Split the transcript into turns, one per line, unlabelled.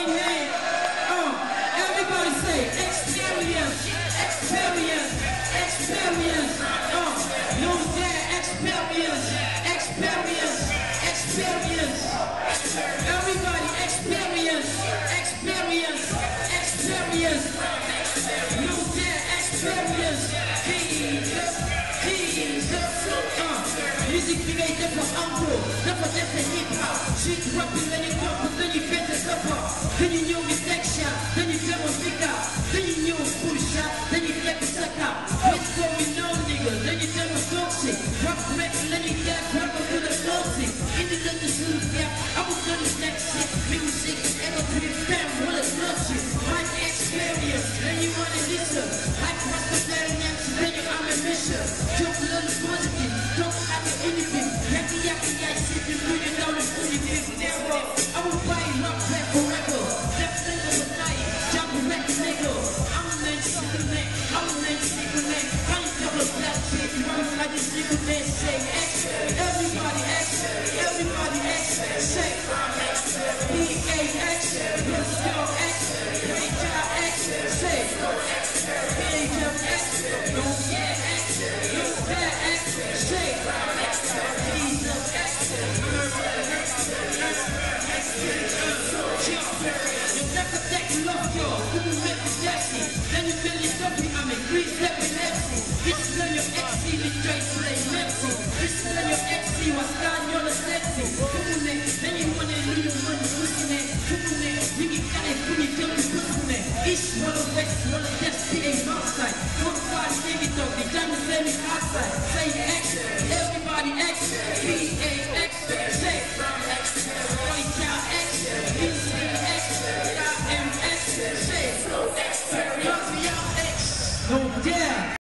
Everybody say experience, experience, experience. No dare experience, experience, experience. Everybody experience, experience, experience. No dare experience. Jesus, Jesus. Music created for uncle, never just a hip hop. Street rapping, then you come, then you get the supper. Then you know reflection, then you demo sticker. Then you know push up, then you get the sucker. What's going on, nigga? Then you demo toxic. Rock back, then you get proper to the toxic. In the little smooth, yeah, I was gonna next shit. Music, every fam, what a shit. My experience, then you wanna listen. Like prosperity, then you on a mission. Joke a little positive, don't have anything. Yaki, yaki, I sit and put it down and put it in never. I will buy rock back forever. Left leg of the night, jump back, nigga. I'm a man, single man, I'm a man, single man. Find a couple of black kids, running like a single man. Say X, everybody X, everybody X. Say B-A-X, let's go X, H-I-X. Say H-I-X, no yeah X, no yeah X. Say Jesus X. You never take love, yo. You make it sexy. Then you feel it up, I'm in Greece, epilepsy. This is when your XC, the straight play Pepsi. This is when your XC was down, you're the sexy. Then you want to leave your money, pushing it. You can get it, put it, don't be pushing it. East, one of West, one of West, it ain't outside. Don't try to take it up, the time is very outside. Say X, everybody X, B-A-X. Say X, boy, child X, B-C-X, I-M-X. Say X, y'all X. No dare.